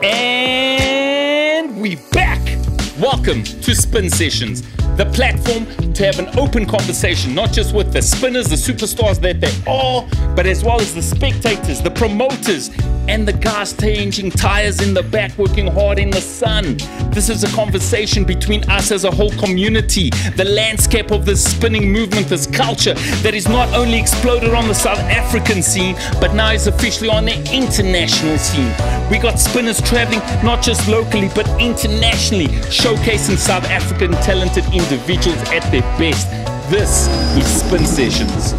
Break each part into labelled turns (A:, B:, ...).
A: And we back. Welcome to Spin Sessions, the platform to have an open conversation, not just with the spinners, the superstars that they are, but as well as the spectators, the promoters, and the guys changing tires in the back, working hard in the sun. This is a conversation between us as a whole community, the landscape of this spinning movement, this culture that is not only exploded on the South African scene, but now is officially on the international scene. We got spinners traveling not just locally, but internationally, showcasing South African talented individuals at their best. This is Spin Sessions.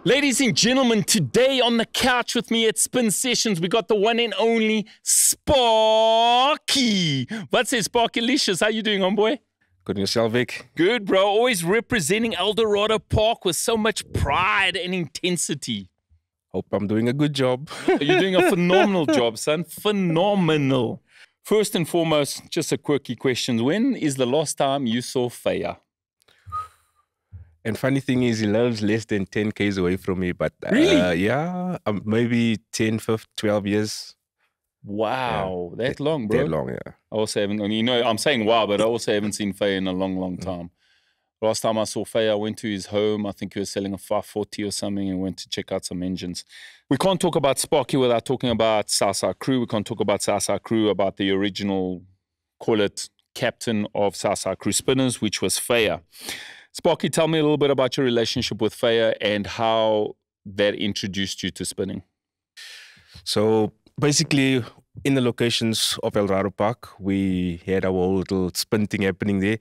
A: Ladies and gentlemen, today on the couch with me at Spin Sessions, we got the one and only Sparky. What's it, Sparky-licious? How you doing, homeboy?
B: Good, yourself, Vic?
A: Good, bro. Always representing Eldorado Park with so much pride and intensity.
B: Hope I'm doing a good job.
A: You're doing a phenomenal job, son. Phenomenal. First and foremost, just a quirky question. When is the last time you saw Faya?
B: And funny thing is, he lives less than 10 Ks away from me. But
A: really?
B: Yeah, maybe 10, 15, 12 years.
A: Wow, yeah. That long, bro.
B: That long, yeah.
A: I also haven't, you know, I'm saying wow, but I also haven't seen Faya in a long, long time. Last time I saw Faya, I went to his home. I think he was selling a 540 or something and went to check out some engines. We can't talk about Sparky without talking about Southside Crew. We can't talk about Southside Crew, about the original, call it, captain of Southside Crew Spinners, which was Faya. Sparky, tell me a little bit about your relationship with Faya and how that introduced you to spinning.
B: So basically, in the locations of Eldorado Park, we had our whole little spin thing happening there.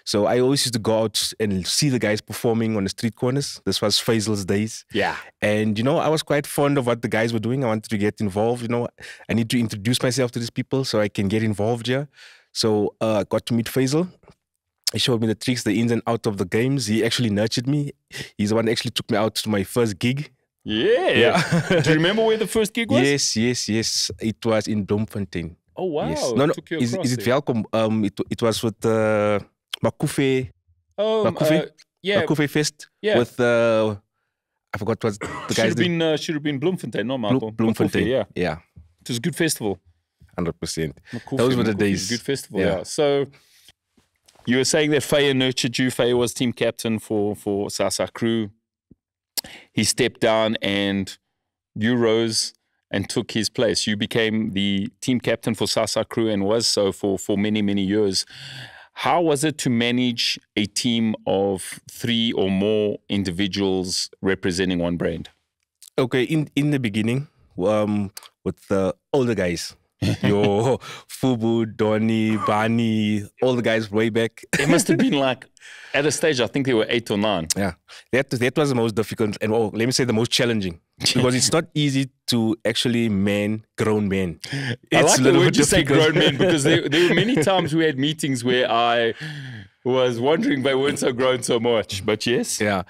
B: So I always used to go out and see the guys performing on the street corners. This was Faisal's days.
A: Yeah.
B: And, you know, I was quite fond of what the guys were doing. I wanted to get involved. You know, I need to introduce myself to these people so I can get involved here. So I got to meet Faisal. He showed me the tricks, the ins and outs of the games. He actually nurtured me. He's the one that actually took me out to my first gig.
A: Yeah. Do you remember where the first gig was?
B: Yes. It was in Bloemfontein.
A: Oh, wow.
B: Yes. No. Is it Welkom? It was with Makufe.
A: Oh, yeah.
B: Makufe Fest.
A: Yeah.
B: With, I forgot what the guys did.
A: Should have been Bloemfontein, no, Marco?
B: Bloemfontein,
A: Makufe,
B: yeah.
A: It was a good festival.
B: 100%. Those were the days.
A: Good festival, yeah. So you were saying that Faya nurtured you. Faya was team captain for Southside Crew. He stepped down and you rose and took his place. You became the team captain for Southside Crew and was so for many, many years. How was it to manage a team of 3 or more individuals representing one brand?
B: Okay, in the beginning, with the older guys, your Fubu, Donny, Bani, all the guys way back.
A: It must have been like, at a stage, I think they were 8 or 9.
B: Yeah, that was the most difficult and let me say the most challenging. Because it's not easy to actually man grown men.
A: I like the word you say grown men, because there were many times we had meetings where I Was wondering they weren't so grown so much, but yes.
B: Yeah.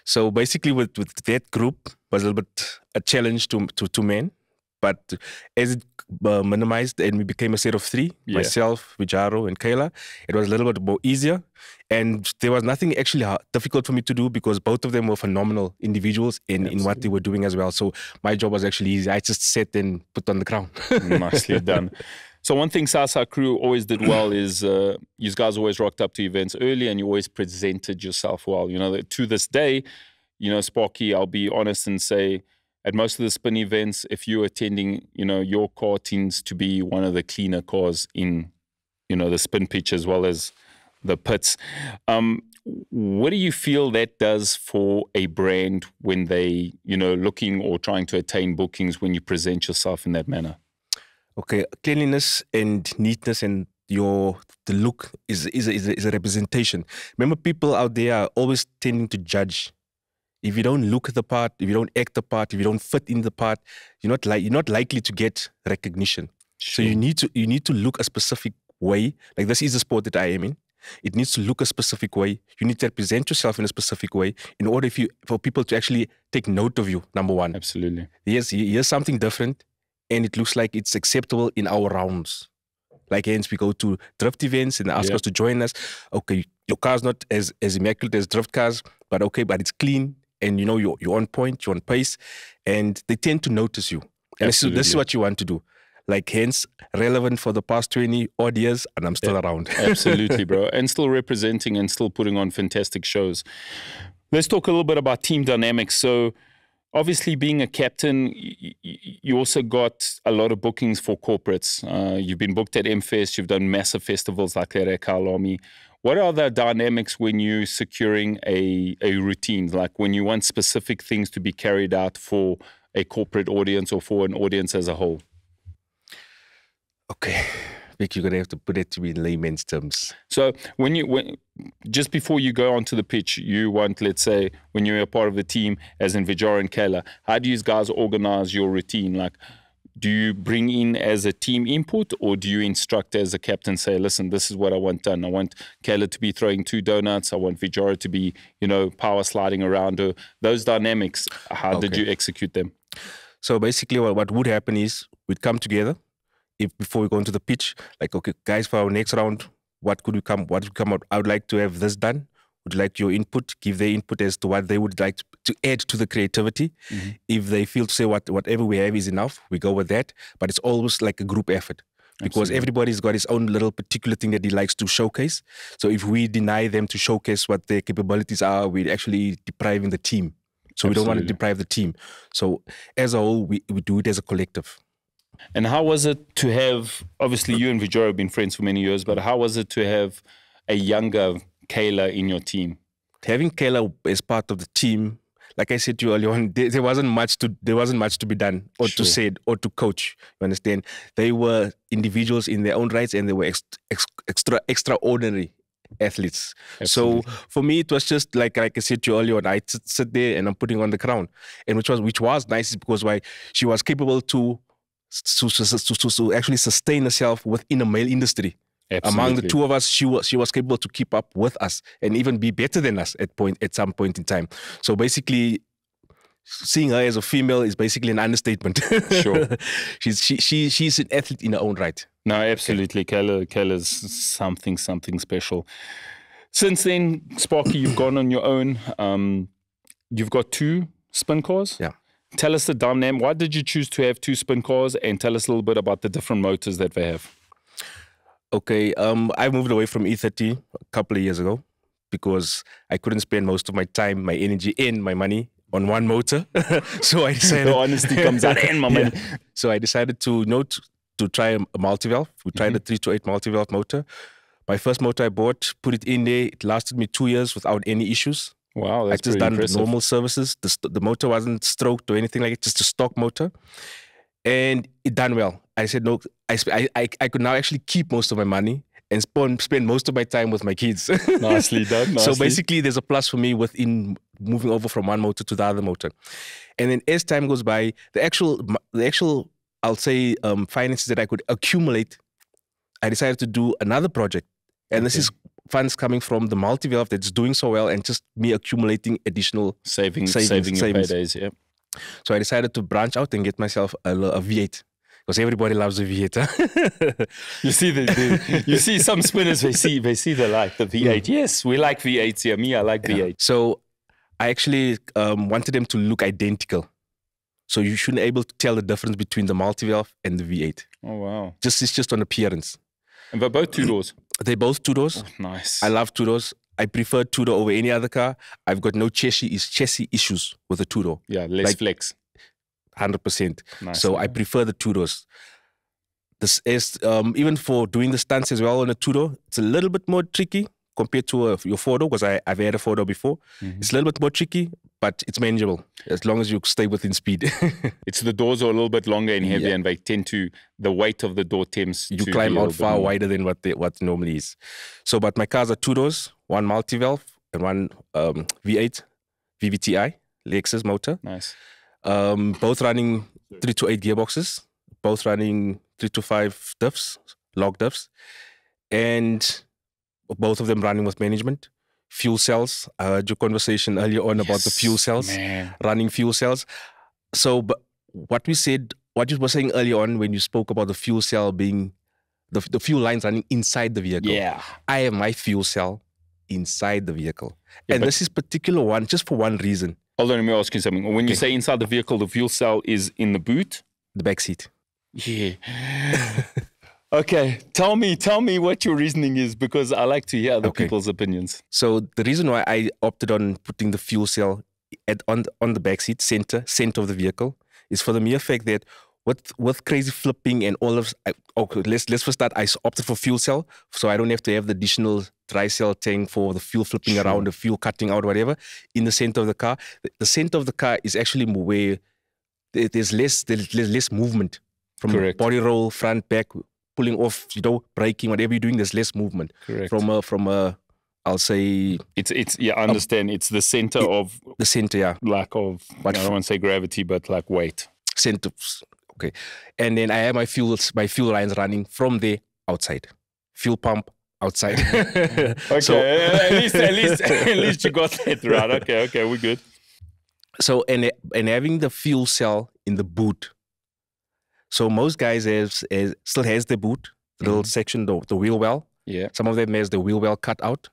B: So basically with that group was a little bit a challenge to men. But as it minimized and we became a set of three, myself, Vijaro, and Kayla, it was a little bit more easier. And there was nothing actually difficult for me to do because both of them were phenomenal individuals in what they were doing as well. So my job was actually easy. I just sat and put on the crown.
A: Nicely done. So one thing Southside Crew always did well is you guys always rocked up to events early and you always presented yourself well. You know, to this day, you know, Sparky, I'll be honest and say, at most of the spin events, if you're attending, you know, your car tends to be one of the cleaner cars in, you know, the spin pitch as well as the pits. What do you feel that does for a brand when they, you know, looking or trying to attain bookings when you present yourself in that manner?
B: Okay, cleanliness and neatness and the look is a representation. Remember, people out there are always tending to judge. If you don't look the part, if you don't act the part, if you don't fit in the part, you're not likely to get recognition. Sure. So you need to look a specific way. Like this is the sport that I am in. It needs to look a specific way. You need to represent yourself in a specific way in order for people to actually take note of you. Number one.
A: Absolutely.
B: Here's something different, and it looks like it's acceptable in our rounds. Like hence we go to drift events and they ask us to join us. Okay, your car's not as immaculate as drift cars, but it's clean. And you know you're on point, you're on pace, and they tend to notice you. And this is what you want to do. Like hence, relevant for the past 20 odd years, and I'm still around.
A: Absolutely, bro. And still representing and still putting on fantastic shows. Let's talk a little bit about team dynamics. So obviously being a captain, you also got a lot of bookings for corporates. You've been booked at M-Fest, you've done massive festivals like the Army. What are the dynamics when you're securing a routine? Like when you want specific things to be carried out for a corporate audience or for an audience as a whole?
B: Okay, Vic, you're going to have to put it to me in layman's terms.
A: So when just before you go onto the pitch, you want, let's say, when you're a part of the team, as in Vijara and Kayla, how do you guys organize your routine? Like, do you bring in as a team input or do you instruct as a captain, say, listen, this is what I want done. I want Kayla to be throwing 2 donuts. I want Vijara to be, you know, power sliding around her. Those dynamics, how did you execute them?
B: So basically what would happen is we'd come together before we go into the pitch, like, okay, guys, for our next round, what would come out? I would like to have this done. Would like your input, give their input as to what they would like to add to the creativity. Mm-hmm. If they feel to say whatever we have is enough, we go with that. But it's always like a group effort because everybody's got his own little particular thing that he likes to showcase. So if we deny them to showcase what their capabilities are, we're actually depriving the team. So we don't want to deprive the team. So as a whole, we do it as a collective.
A: And how was it to have, obviously you and Vijara have been friends for many years, but how was it to have a younger Kayla in your team?
B: Having Kayla as part of the team, like I said to you earlier on, there wasn't much to be done or to say or to coach. You understand? They were individuals in their own rights, and they were extraordinary athletes. Absolutely. So for me, it was just like I said to you earlier on, I sit there and I'm putting on the crown, and which was nice because she was capable to actually sustain herself within a male industry. Absolutely. Among the two of us, she was capable to keep up with us and even be better than us at some point in time. So basically, seeing her as a female is basically an understatement. Sure, she's an athlete in her own right.
A: No, absolutely. Okay. Kayla's something special. Since then, Sparky, you've gone on your own. You've got 2 spin cars.
B: Yeah.
A: Tell us the dynamic. Why did you choose to have 2 spin cars? And tell us a little bit about the different motors that they have.
B: Okay, I moved away from E30 a couple of years ago because I couldn't spend most of my time, my energy, and my money on one motor. So I decided...
A: The honesty comes out and my money.
B: So I decided to try a multi-valve. We tried a 328 multi-valve motor. My first motor I bought, put it in there. It lasted me 2 years without any issues.
A: Wow, that's
B: I just done impressive. Normal services. The motor wasn't stroked or anything like it, just a stock motor. And it done well. I said, no, I could now actually keep most of my money and spend most of my time with my kids.
A: Nicely done.
B: So basically, there's a plus for me within moving over from one motor to the other motor. And then as time goes by, the actual I'll say, finances that I could accumulate, I decided to do another project. And this is funds coming from the multi-valve that's doing so well, and just me accumulating additional
A: saving your paydays. Yeah.
B: So I decided to branch out and get myself a V8. Because everybody loves a V8. Huh?
A: You see you see some spinners, they see the like the V8. Yes, we like V8s here. Me, I like V8.
B: So I actually wanted them to look identical. So you shouldn't be able to tell the difference between the multi-valve and the V8.
A: Oh, wow.
B: It's just on appearance.
A: And they're both 2-doors?
B: They're both 2-doors.
A: Oh, nice.
B: I love 2-doors. I prefer 2-door over any other car. I've got no chassis issues with a 2-door.
A: Yeah, less flex.
B: 100%.
A: Nice,
B: so I prefer the 2-doors. This is even for doing the stunts as well on a 2-door, it's a little bit more tricky compared to your 4-door, because I've had a 4-door before. It's a little bit more tricky, but it's manageable as long as you stay within speed.
A: It's the doors are a little bit longer and heavier, and they tend to, the weight of the door tends
B: you
A: to
B: climb
A: be
B: out far wider than what normally is. So, but my cars are 2-doors, one multi-valve and one V8 VVTi Lexus motor.
A: Nice.
B: Both running 3 to 8 gearboxes, both running 3 to 5 diffs, log diffs, and both of them running with management. Fuel cells. I heard your conversation earlier on about the fuel cells, running fuel cells. So, but what you were saying earlier on when you spoke about the fuel cell being the fuel lines running inside the vehicle.
A: Yeah,
B: I have my fuel cell inside the vehicle, and this is particular one just for one reason.
A: Hold on, let me ask you something. When you say inside the vehicle, the fuel cell is in the boot?
B: The back seat.
A: Yeah. Okay, tell me what your reasoning is, because I like to hear other people's opinions.
B: So the reason why I opted on putting the fuel cell on the back seat, center of the vehicle, is for the mere fact that with crazy flipping and all of, let's first start. I opted for fuel cell, so I don't have to have the additional dry cell tank for the fuel flipping around, the fuel cutting out, whatever, in the center of the car. The center of the car is actually where there's less movement from body roll, front, back, pulling off, braking, whatever you're doing. There's less movement.
A: Correct.
B: From a I'll say
A: it's yeah, I understand. It's the center of
B: the center, yeah.
A: Lack of, I don't want to say gravity, but like weight.
B: Center. Okay. And then I have my fuel lines running from there outside. Fuel pump outside.
A: Okay. So, at least you got that right. Okay, we're good.
B: So and having the fuel cell in the boot. So most guys still has the boot, the little section, the wheel well.
A: Yeah.
B: Some of them has the wheel well cut out.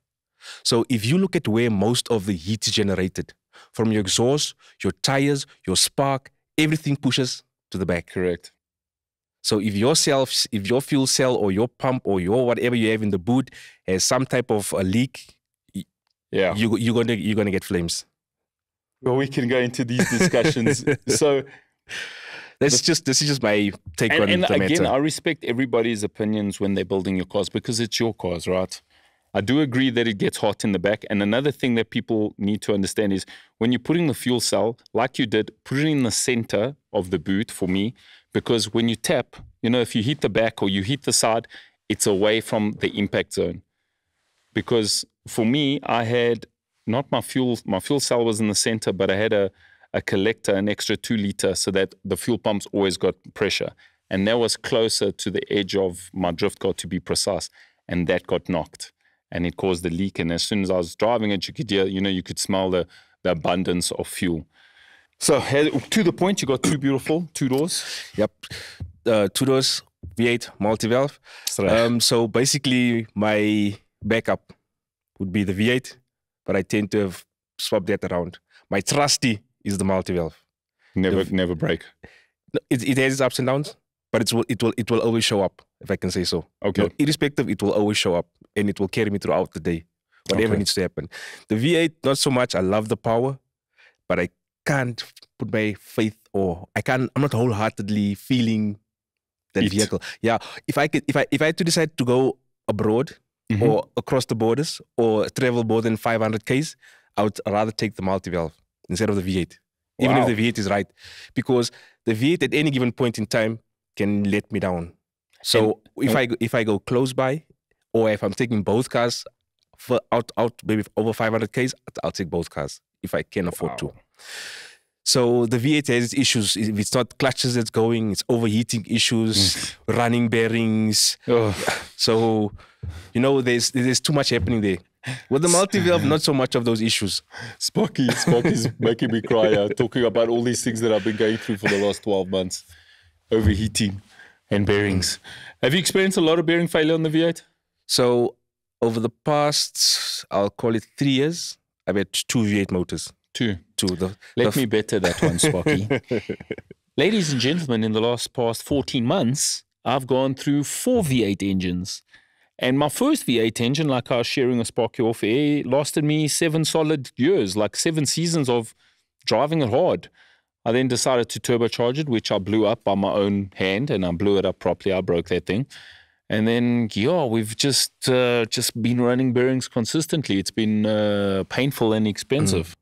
B: So if you look at where most of the heat is generated, from your exhaust, your tires, your spark, everything pushes to the back.
A: Correct.
B: So if your fuel cell or your pump or your whatever you have in the boot has some type of a leak, you're gonna get flames.
A: Well, we can go into these discussions. So
B: this is just my take on the matter.
A: And again, I respect everybody's opinions when they're building your cars, because it's your cars, right? I do agree that it gets hot in the back. And another thing that people need to understand is when you're putting the fuel cell, like you did, put it in the center of the boot for me, because when you tap, if you hit the back or you hit the side, it's away from the impact zone. Because for me, I had not my fuel cell was in the center, but I had a collector, an extra 2 liter, so that the fuel pumps always got pressure. And that was closer to the edge of my drift car, to be precise. And that got knocked. And it caused the leak. And as soon as I was driving it, you could hear, you could smell the abundance of fuel. So to the point, you got 2 beautiful 2-doors.
B: Yep. 2-doors, V8, multi-valve. So basically my backup would be the V8, but I tend to have swapped that around. My trusty is the multi-valve.
A: Never break.
B: It has its ups and downs, but it will always show up, if I can say so.
A: Okay.
B: Irrespective, it will always show up, and it will carry me throughout the day, whatever needs to happen. The V8, not so much. I love the power, but I can't put my faith, I'm not wholeheartedly feeling that vehicle. Yeah. If I had to decide to go abroad or across the borders or travel more than 500 Ks, I would rather take the multi-valve instead of the V8. Even if the V8 is right. Because the V8 at any given point in time can let me down. So if I go close by, or if I'm taking both cars for out maybe over 500 Ks, I'll take both cars if I can afford to. So the V8 has its issues. If it's not clutches that's going, it's overheating issues, running bearings. So You know, there's too much happening there. With the multi-valve, not so much of those issues.
A: Sparky's making me cry talking about all these things that I've been going through for the last 12 months. Overheating and bearings. Have you experienced a lot of bearing failure on the V8?
B: So over the past, I'll call it 3 years, I've had 2 V8 motors.
A: Two.
B: The,
A: Let me better that one, Sparky. Ladies and gentlemen, in the past 14 months, I've gone through 4 V8 engines. And my first V8 engine, like I was sharing with Sparky off air, lasted me 7 solid years, like 7 seasons of driving it hard. I then decided to turbocharge it, which I blew up by my own hand, and I blew it up properly. I broke that thing. And then, yeah, we've just been running bearings consistently. It's been painful and expensive.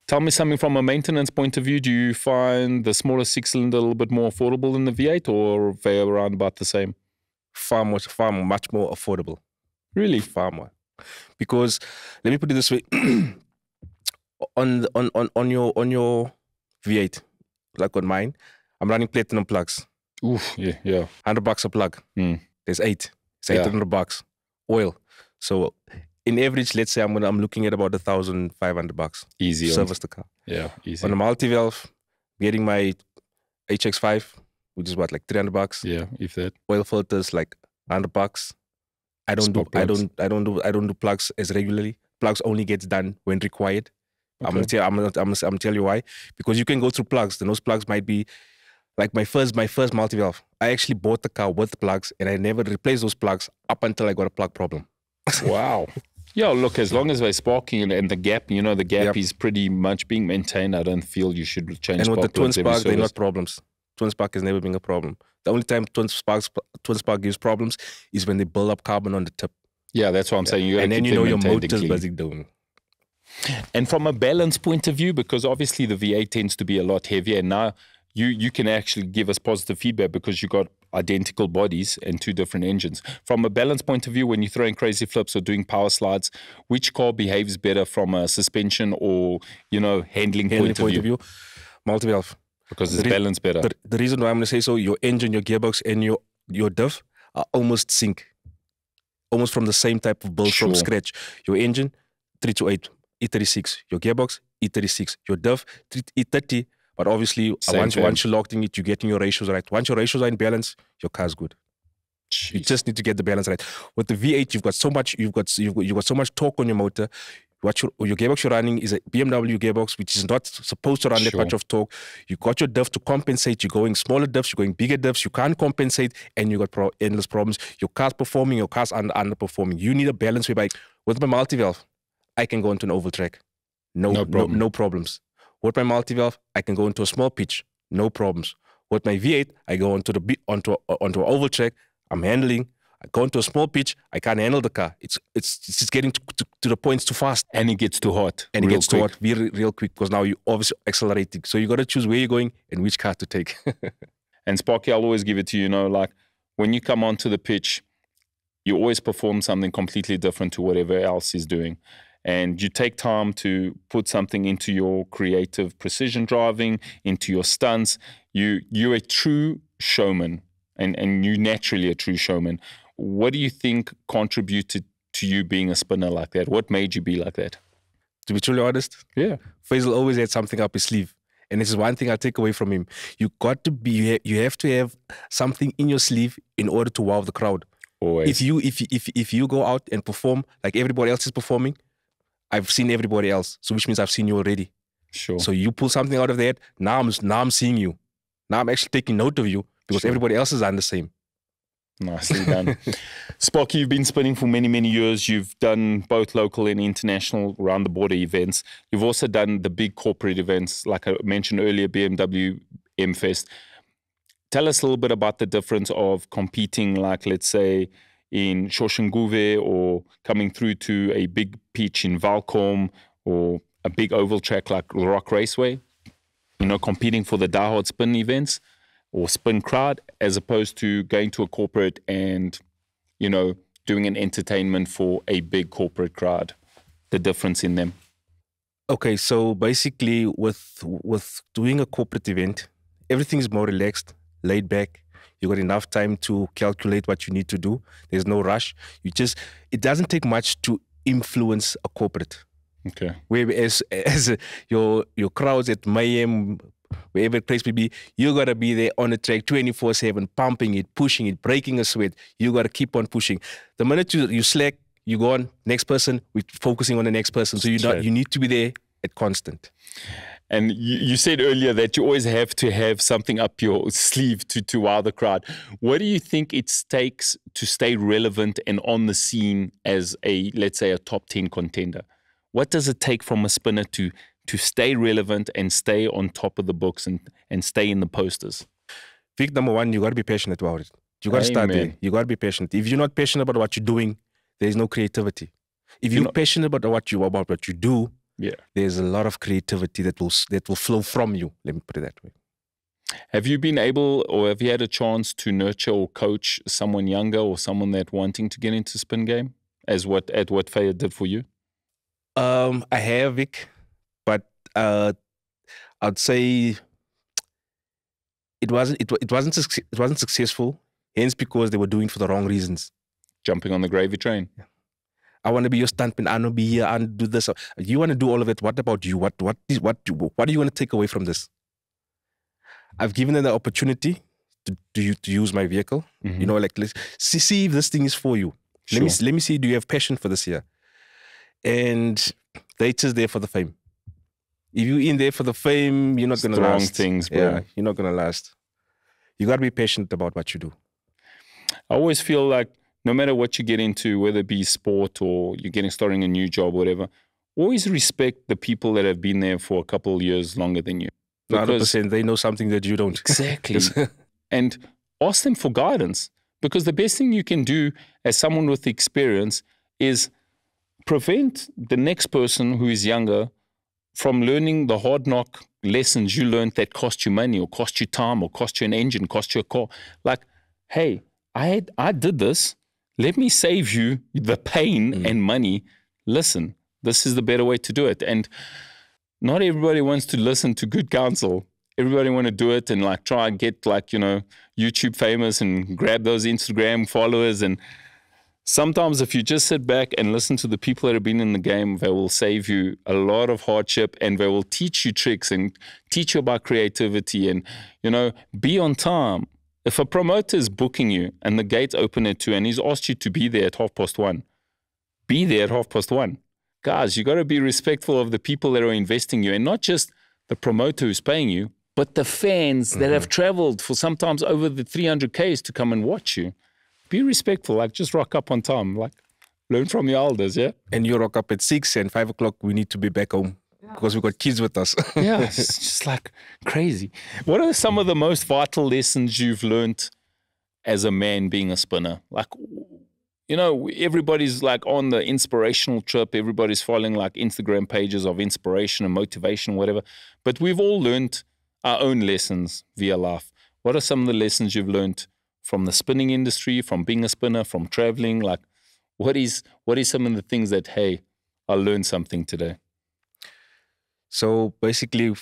A: Tell me something from a maintenance point of view. Do you find the smaller 6-cylinder a little bit more affordable than the V8, or they're around about the same?
B: Far much more affordable.
A: Really?
B: Far more. Because, let me put it this way. on your V8, like on mine, I'm running platinum plugs.
A: Oof, yeah.
B: $100 a plug. There's 8. It's $800 oil. So in average, let's say I'm looking at about $1,500.
A: Easy.
B: Service the car.
A: Yeah, easy.
B: On a multi-valve, getting my HX5, which is what, like $300.
A: Yeah, if that.
B: Oil filters like $100. I don't do plugs as regularly. Plugs only gets done when required. Okay. I'm gonna tell you why. Because you can go through plugs, and those plugs might be like my first multi-valve. I actually bought the car with plugs, and I never replaced those plugs up until I got a plug problem.
A: Wow. Yeah, look, as long as they're sparking and the gap, the gap is pretty much being maintained, I don't feel you should change.
B: And with the twin spark, they're not problems. Twin spark has never been a problem. The only time twin spark gives problems is when they build up carbon on the tip.
A: Yeah, that's what I'm saying.
B: And then your motor's busy doing.
A: And from a balance point of view, because obviously the V8 tends to be a lot heavier, and now you can actually give us positive feedback because you got identical bodies and 2 different engines. From a balance point of view, when you're throwing crazy flips or doing power slides, which car behaves better from a suspension or handling point of view?
B: Multi-valve.
A: Because it's balanced better.
B: The reason why I'm going to say so, your engine, your gearbox, and your diff are almost sync. Almost from the same type of build from scratch. Your engine, 328, E36. Your gearbox, E36. Your diff, E30. But obviously, once you're locked in it, you're getting your ratios right. Once your ratios are in balance, your car's good. Jeez. You just need to get the balance right. With the V8, you've got so much torque on your motor. Your gearbox you're running is a BMW gearbox, which is not supposed to run that much of torque. You got your diff to compensate. You're going smaller diffs, you're going bigger diffs. You can't compensate, and you got endless problems. Your car's performing, your car's underperforming. You need a balance whereby with my multi-valve, I can go into an oval track. No problems. With my multi-valve, I can go into a small pitch. No problems. With my V8, I go onto an oval track. I'm handling. I go into a small pitch, I can't handle the car. It's just getting to the points too fast.
A: And it gets too hot.
B: And it gets too hot real quick because now you're obviously accelerating. So you got to choose where you're going and which car to take.
A: And Sparky, I'll always give it to you, like when you come onto the pitch, you always perform something completely different to whatever else is doing. And you take time to put something into your creative precision driving, into your stunts. You're a true showman, and you're naturally a true showman. What do you think contributed to you being a spinner like that? What made you be like that?
B: To be truly honest, Faisal always had something up his sleeve. And this is one thing I take away from him. You have to have something in your sleeve in order to wow the crowd.
A: Always.
B: If you go out and perform like everybody else is performing, I've seen everybody else. So which means I've seen you already.
A: Sure.
B: So you pull something out of that, now I'm seeing you. Now I'm actually taking note of you because everybody else is done the same.
A: Nicely done. Sparky, you've been spinning for many, many years. You've done both local and international around the border events. You've also done the big corporate events, like I mentioned earlier, BMW M-Fest. Tell us a little bit about the difference of competing, like let's say in Shoshanguve or coming through to a big pitch in Valcom or a big oval track like Rock Raceway, competing for the diehard spin events or spin crowd, as opposed to going to a corporate and, doing an entertainment for a big corporate crowd, the difference in them.
B: Okay, so basically with doing a corporate event, everything is more relaxed, laid back. You got enough time to calculate what you need to do. There's no rush. It doesn't take much to influence a corporate.
A: Okay.
B: Whereas your crowds at Mayhem, wherever the place may be, you got to be there on the track 24/7, pumping it, pushing it, breaking a sweat. You got to keep on pushing. The minute you slack, you go on, next person, we're focusing on the next person. So you need to be there at constant.
A: And you said earlier that you always have to have something up your sleeve to wow the crowd. What do you think it takes to stay relevant and on the scene as let's say, a top 10 contender? What does it take from a spinner to stay relevant and stay on top of the books and stay in the posters?
B: Vic, number one, you got to be passionate about it. You got to start there. You got to be passionate. If you're not passionate about what you're doing, there's no creativity. If you're passionate about what you do, there's a lot of creativity that will flow from you. Let me put it that way.
A: Have you been able, or have you had a chance to nurture or coach someone younger or someone that wanting to get into spin game, at what Faya did for you?
B: I have, Vic, but I'd say it wasn't successful. Hence, because they were doing it for the wrong reasons.
A: Jumping on the gravy train.
B: Yeah. I want to be your stuntman. I want to be here. I want to do this. You want to do all of it. What about you? What do you want to take away from this? I've given them the opportunity to use my vehicle. Mm-hmm. You know, like, let's see if this thing is for you. Sure. Let me see. Do you have passion for this here? And they're just there for the fame. If you're in there for the fame, you're not going to last.
A: Strong things, bro.
B: Yeah, you're not going to last. You got to be patient about what you do.
A: I always feel like no matter what you get into, whether it be sport or you're starting a new job, whatever, always respect the people that have been there for a couple of years longer than you.
B: 100%. They know something that you don't.
A: Exactly. And ask them for guidance, because the best thing you can do as someone with experience is prevent the next person who is younger from learning the hard knock lessons you learned that cost you money or cost you time or cost you an engine, cost you a car. Like, hey, I did this. Let me save you the pain and money. Listen, this is the better way to do it. And not everybody wants to listen to good counsel. Everybody want to do it and like try and get like, YouTube famous and grab those Instagram followers. And sometimes if you just sit back and listen to the people that have been in the game, they will save you a lot of hardship and they will teach you tricks and teach you about creativity and, be on time. If a promoter is booking you and the gates open at 2 and he's asked you to be there at 1:30, be there at 1:30. Guys, you got to be respectful of the people that are investing you, and not just the promoter who's paying you, but the fans that have traveled for sometimes over the 300 Ks to come and watch you. Be respectful. Like, just rock up on time. Like, learn from your elders, yeah?
B: And you rock up at 6 and 5 o'clock, we need to be back home. Because we've got kids with us.
A: Yeah, it's just like crazy. What are some of the most vital lessons you've learned as a man being a spinner? Like, everybody's like on the inspirational trip. Everybody's following like Instagram pages of inspiration and motivation, whatever. But we've all learned our own lessons via life. What are some of the lessons you've learned from the spinning industry, from being a spinner, from traveling? Like, what is some of the things that, hey, I learned something today?
B: So basically,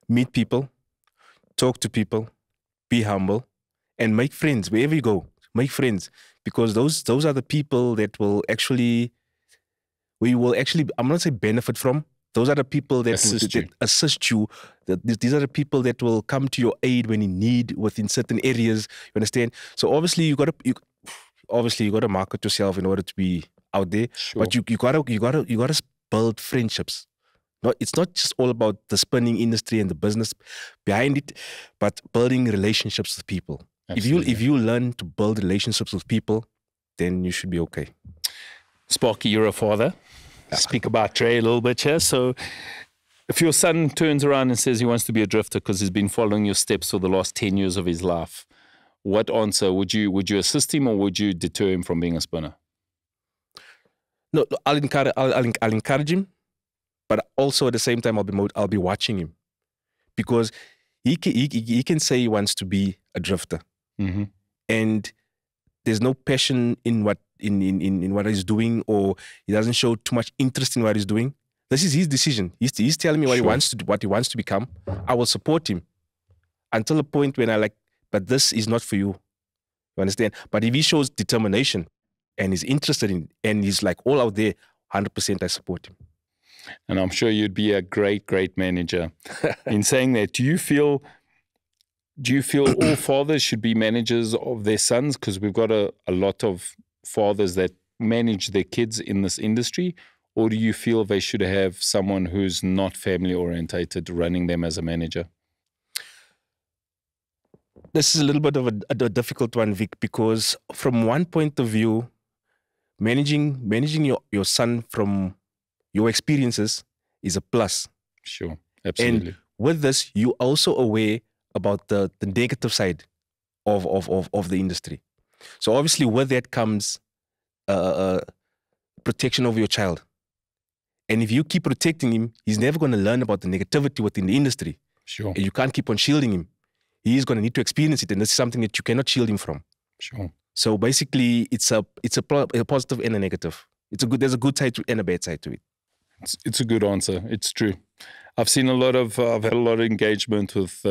B: meet people, talk to people, be humble, and make friends wherever you go. Make friends, because those are the people that will actually, I'm not saying benefit from. Those are the people that assist you. These are the people that will come to your aid when you need within certain areas. You understand? So obviously you got to market yourself in order to be out there. Sure. But you gotta build friendships. It's not just all about the spinning industry and the business behind it, but building relationships with people. Absolutely. If you learn to build relationships with people, then you should be okay.
A: Sparky, you're a father. Speak about Trey a little bit here. So if your son turns around and says he wants to be a drifter because he's been following your steps for the last 10 years of his life, what answer would you assist him, or would you deter him from being a spinner?
B: No, I'll encourage him, but also at the same time I'll be watching him, because he can say he wants to be a drifter, and there's no passion in what he's doing, or he doesn't show too much interest in what he's doing. This is his decision. He's telling me what he wants to become. I will support him until the point when I like, but this is not for you. You understand? But if he shows determination and is interested in, and he's like all out there, 100% I support him.
A: And I'm sure you'd be a great, great manager. In saying that, do you feel all fathers should be managers of their sons? Because we've got a lot of fathers that manage their kids in this industry. Or do you feel they should have someone who's not family orientated running them as a manager?
B: This is a little bit of a difficult one, Vic, because from one point of view, managing your son from your experiences is a plus.
A: Sure, absolutely.
B: And with this, you're also aware about the negative side of the industry. So obviously with that comes protection of your child. And if you keep protecting him, he's never going to learn about the negativity within the industry.
A: Sure.
B: And you can't keep on shielding him. He is going to need to experience it, and this is something that you cannot shield him from.
A: Sure.
B: So basically, it's a positive and a negative. There's a good side and a bad side to it.
A: It's a good answer. It's true. I've had a lot of engagement with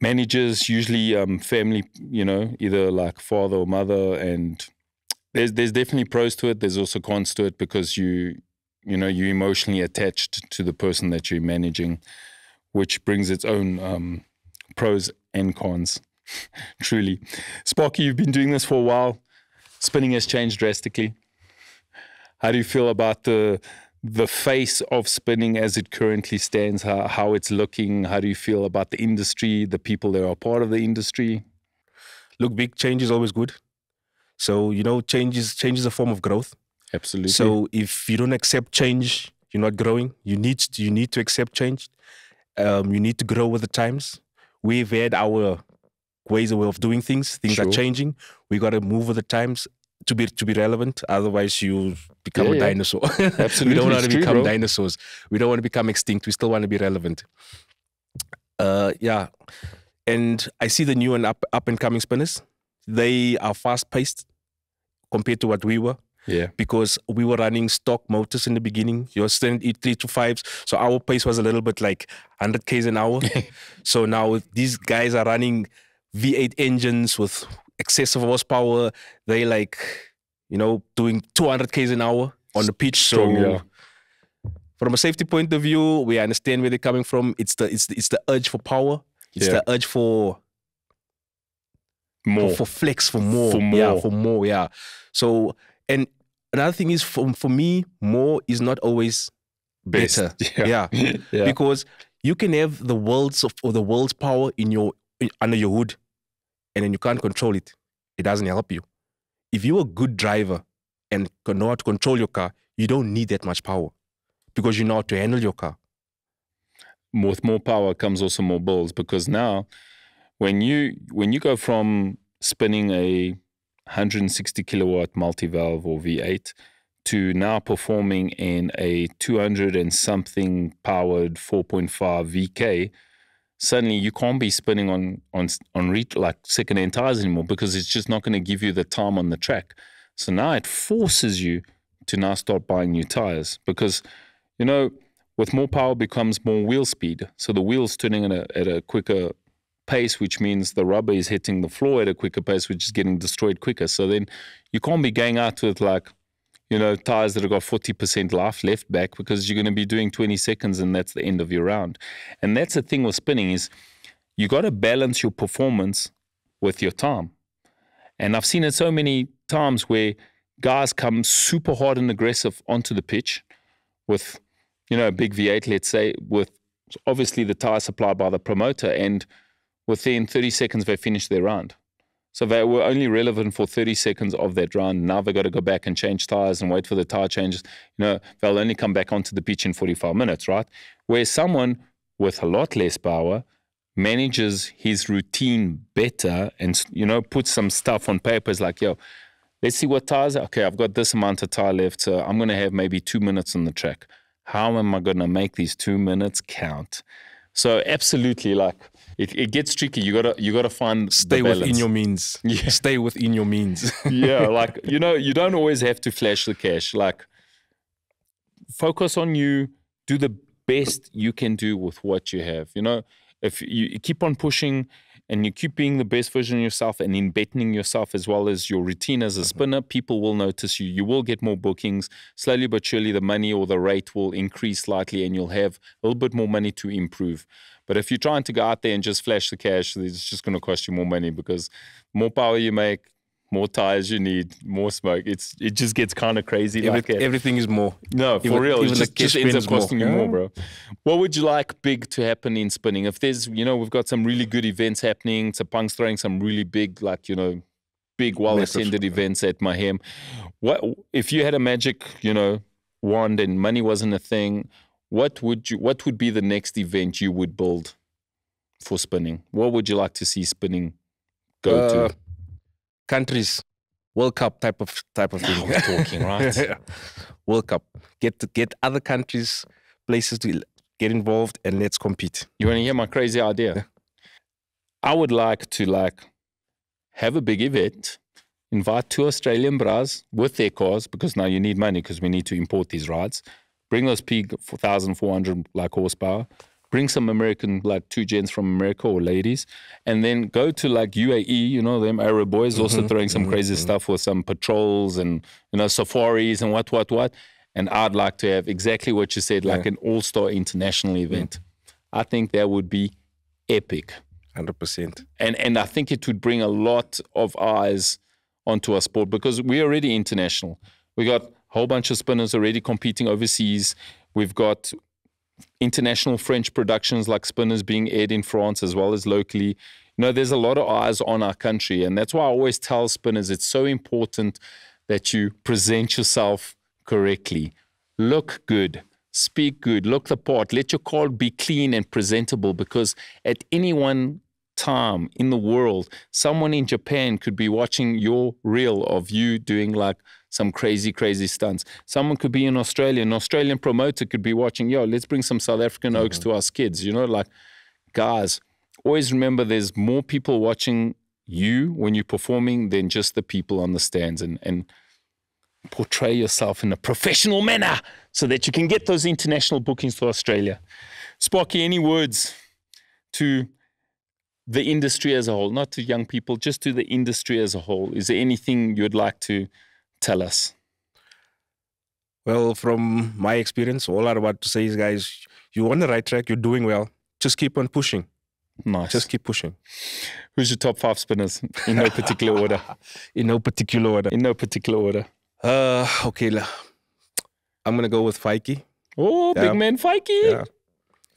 A: managers, usually family, either like father or mother, and there's definitely pros to it. There's also cons to it because you're emotionally attached to the person that you're managing, which brings its own pros and cons. Truly. Sparky, you've been doing this for a while. Spinning has changed drastically. How do you feel about the face of spinning as it currently stands, how it's looking? How do you feel about the industry, the people that are part of the industry?
B: Look, big change is always good. So, change is a form of growth.
A: Absolutely.
B: So if you don't accept change, you're not growing. You need to accept change. You need to grow with the times. We've had our ways of doing things. Things
A: Sure.
B: are changing. We got to move with the times to be relevant. Otherwise, you become a dinosaur.
A: Absolutely.
B: We don't want to
A: It's true,
B: become
A: bro.
B: dinosaurs. We don't want to become extinct. We still want to be relevant. And I see the new and up and coming spinners. They are fast paced compared to what we were.
A: Yeah.
B: Because we were running stock motors in the beginning. You're still at 3 to 5s. So our pace was a little bit like 100 Ks an hour. So now these guys are running V8 engines with excessive horsepower. They doing 200 Ks an hour on the pitch.
A: Strong,
B: so
A: yeah.
B: From a safety point of view, we understand where they're coming from. It's the urge for power. It's the urge for
A: more.
B: For flex, for more.
A: For more.
B: Yeah, for more, yeah. So, and another thing is for me, more is not always
A: Best.
B: better.
A: Yeah. Yeah.
B: Because you can have the world's power under your hood, and then you can't control it. It doesn't help you. If you're a good driver and know how to control your car, you don't need that much power because you know how to handle your car.
A: With more power comes also more balls, because now when you go from spinning a 160 kilowatt multi-valve or V8 to now performing in a 200 and something powered 4.5 VK, suddenly you can't be spinning on like second-hand tires anymore, because it's just not going to give you the time on the track. So now it forces you to now start buying new tires, because with more power becomes more wheel speed. So the wheel's turning at a quicker pace, which means the rubber is hitting the floor at a quicker pace, which is getting destroyed quicker. So then you can't be going out with tires that have got 40% life left back, because you're going to be doing 20 seconds and that's the end of your round. And that's the thing with spinning, is you got to balance your performance with your time. And I've seen it so many times where guys come super hard and aggressive onto the pitch with a big V8, let's say, with obviously the tire supplied by the promoter, and within 30 seconds they finish their round. So they were only relevant for 30 seconds of that round. Now they've got to go back and change tires and wait for the tire changes. They'll only come back onto the pitch in 45 minutes, right? Where someone with a lot less power manages his routine better and, puts some stuff on paper. It's like, let's see what tires are. Okay, I've got this amount of tire left, so I'm going to have maybe 2 minutes on the track. How am I going to make these 2 minutes count? So absolutely, it gets tricky. You gotta find
B: Stay
A: the balance.
B: within your means.
A: Yeah.
B: Stay within your means.
A: Yeah, you don't always have to flash the cash. Focus on you. Do the best you can do with what you have. If you keep on pushing and you keep being the best version of yourself and embedding yourself as well as your routine as a spinner, people will notice you. You will get more bookings. Slowly but surely, the money or the rate will increase slightly and you'll have a little bit more money to improve. But if you're trying to go out there and just flash the cash, it's just going to cost you more money, because more power you make, more tires you need, more smoke. It just gets kind of crazy.
B: Everything is more.
A: No, for real. It just ends up costing you more, bro. What would you like big to happen in spinning? If there's, we've got some really good events happening. Sapank's throwing some really big, big, well-attended events at Mahem. What if you had a magic, wand and money wasn't a thing? What would be the next event you would build for spinning? What would you like to see spinning go to?
B: Countries, World Cup type of thing.
A: We're talking, right?
B: World Cup. Get other countries, places to get involved, and let's compete.
A: You want to hear my crazy idea? Yeah. I would like to have a big event, invite 2 Australian bras with their cars, because now you need money because we need to import these rides. Bring those P 1,400 horsepower. Bring some American, 2 gents from America or ladies, and then go to UAE, them Arab boys also throwing some crazy stuff with some patrols and, safaris and what. And I'd like to have exactly what you said, an all-star international event. I think that would be epic.
B: 100%.
A: And I think it would bring a lot of eyes onto our sport, because we're already international. We got a whole bunch of spinners already competing overseas. We've got international French productions like spinners being aired in France as well as locally. There's a lot of eyes on our country, and that's why I always tell spinners it's so important that you present yourself correctly. Look good, speak good, look the part, let your card be clean and presentable, because at any one time in the world, someone in Japan could be watching your reel of you doing some crazy stunts. Someone could be in Australia. An Australian promoter could be watching, let's bring some South African oaks to our skids. Guys, always remember there's more people watching you when you're performing than just the people on the stands, and portray yourself in a professional manner so that you can get those international bookings to Australia. Sparky, any words to the industry as a whole, not to young people, just to the industry as a whole? Is there anything you'd like to tell us?
B: Well, from my experience, all I want to say is, guys, you're on the right track. You're doing well. Just keep on pushing.
A: Nice.
B: Just keep pushing.
A: Who's your top 5 spinners? In no particular order.
B: In no particular order.
A: In no particular order.
B: Okay. I'm going to go with Fikey.
A: Oh, big man Fikey.
B: Yeah.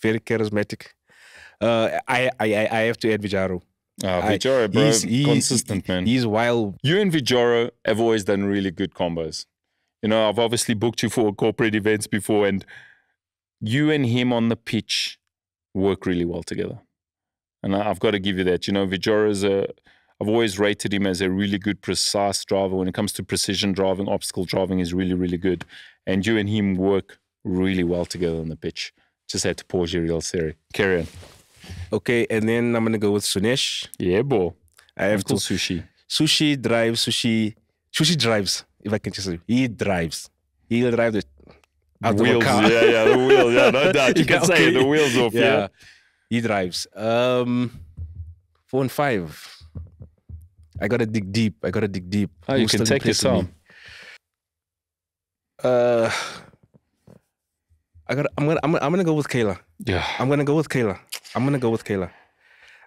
B: Very charismatic. I have to add Vijaro.
A: Vijaro, bro, consistent, man.
B: He's wild.
A: You and Vijaro have always done really good combos. I've obviously booked you for corporate events before, and you and him on the pitch work really well together. And I've got to give you that. Vijaro I've always rated him as a really good, precise driver. When it comes to precision driving, obstacle driving is really, really good. And you and him work really well together on the pitch. Just had to pause your real series. Carry on.
B: Okay, and then I'm going to go with Sunesh.
A: Yeah, boy.
B: I have to.
A: Sushi.
B: Sushi drives, if I can just say. He drives. He'll drive the
A: wheels.
B: Car.
A: Yeah, the wheels. Yeah, no doubt. You can say the wheels off, yeah.
B: He drives. 4 and 5. I got to dig deep.
A: Oh, you can take your time.
B: I'm gonna go with Kayla.
A: Yeah.
B: I'm gonna go with Kayla.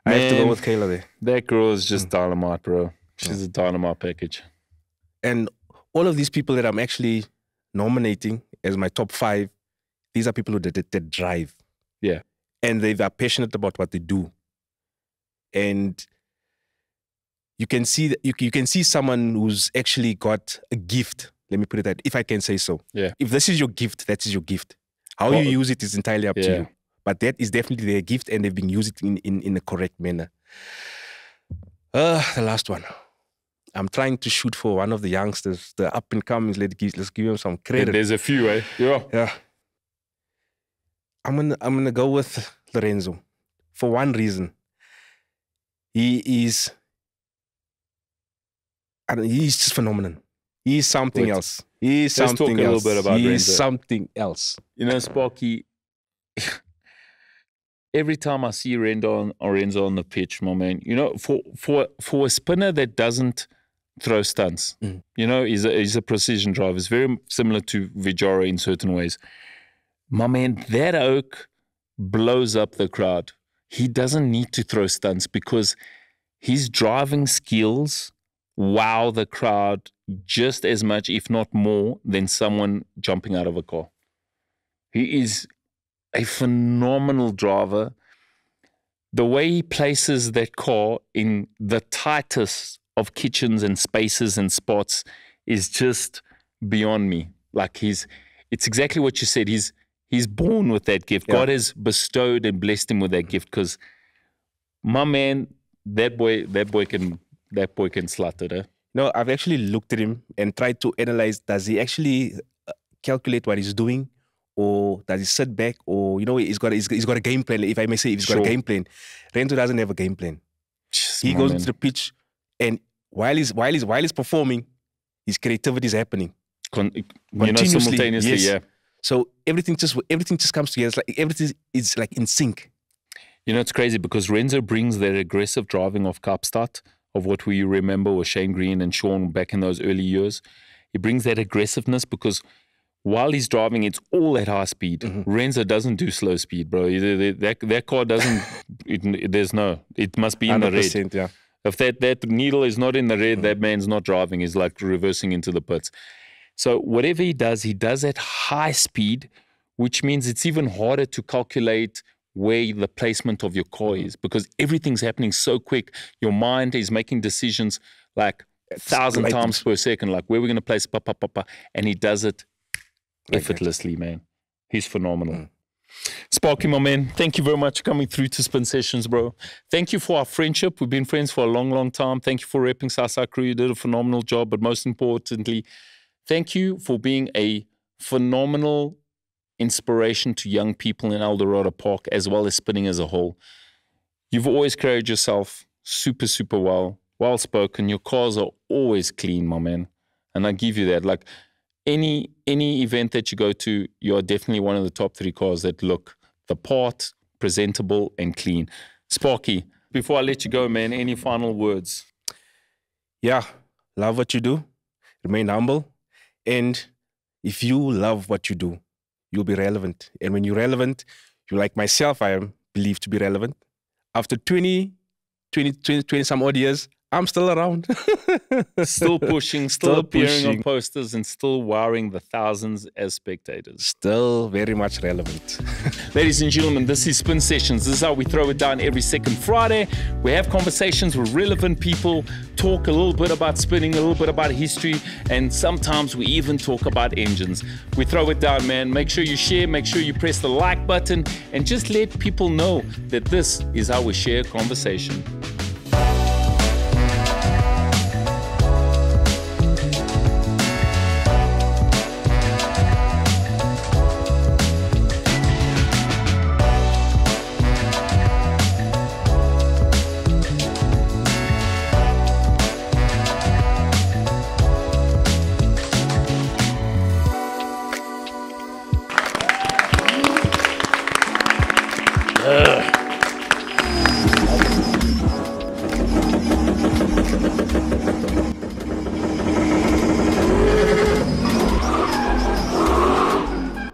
B: I have to go with Kayla there.
A: That girl is just dynamite, bro. She's a dynamite package.
B: And all of these people that I'm actually nominating as my top 5, these are people that drive.
A: Yeah.
B: And they are passionate about what they do. And you can see you can see someone who's actually got a gift. Let me put it that, if I can say so.
A: Yeah.
B: If this is your gift, that is your gift. How you use it is entirely up to you. But that is definitely their gift, and they've been using it in a correct manner. The last one. I'm trying to shoot for one of the youngsters, the up and comings. Let's give him some credit.
A: There's a few, eh?
B: Yeah. I'm gonna go with Lorenzo for one reason. He's just phenomenal. He's something else. He's something else.
A: Let's talk a little bit about Renzo.
B: He's something else.
A: Sparky, every time I see Renzo on the pitch, my man, you know, for a spinner that doesn't throw stunts, you know, he's a precision driver. It's very similar to Vijara in certain ways. My man, that oak blows up the crowd. He doesn't need to throw stunts because his driving skills wow the crowd just as much, if not more, than someone jumping out of a car. He is a phenomenal driver. The way he places that car in the tightest of kitchens and spaces and spots is just beyond me. Like it's exactly what you said. He's born with that gift. Yeah. God has bestowed and blessed him with that gift because, my man, that boy can slut it. Eh?
B: No, I've actually looked at him and tried to analyze, does he actually calculate what he's doing? Or does he sit back? Or, you know, he's got a game plan. If I may say, he's got a game plan. Renzo doesn't have a game plan. He goes into the pitch, and while he's performing, his creativity is happening.
A: Simultaneously, yes. Yeah.
B: So everything just comes together. It's like everything is like in sync.
A: You know, it's crazy because Renzo brings that aggressive driving of Kaapstad, of what we remember with Shane Green and Sean back in those early years. He brings that aggressiveness because while he's driving, it's all at high speed. Renzo doesn't do slow speed, bro. That car doesn't, it must be in the red.
B: Yeah.
A: If that needle is not in the red, that man's not driving. He's like reversing into the pits. So whatever he does at high speed, which means it's even harder to calculate where the placement of your car is because everything's happening so quick. Your mind is making decisions like 1,000 times per second, like where we're going to place, and he does it effortlessly, man. He's phenomenal. Sparky, my man, thank you very much for coming through to Spin Sessions, bro. Thank you for our friendship. We've been friends for a long, long time. Thank you for repping Southside Crew. You did a phenomenal job, but most importantly, thank you for being a phenomenal inspiration to young people in Eldorado Park, as well as spinning as a whole. You've always carried yourself super, super well spoken. Your cars are always clean, my man. And I give you that. Like any event that you go to, you're definitely one of the top 3 cars that look the part, presentable, and clean. Sparky, before I let you go, man, any final words?
B: Yeah, love what you do. Remain humble. And if you love what you do, you'll be relevant. And when you're relevant, you like myself, I am believed to be relevant. After 20 some odd years, I'm still around.
A: Still pushing, still appearing on posters and still wowing the thousands as spectators.
B: Still very much relevant.
A: Ladies and gentlemen, this is Spin Sessions. This is how we throw it down every second Friday. We have conversations with relevant people, talk a little bit about spinning, a little bit about history, and sometimes we even talk about engines. We throw it down, man. Make sure you share, make sure you press the like button, and just let people know that this is how we share conversation.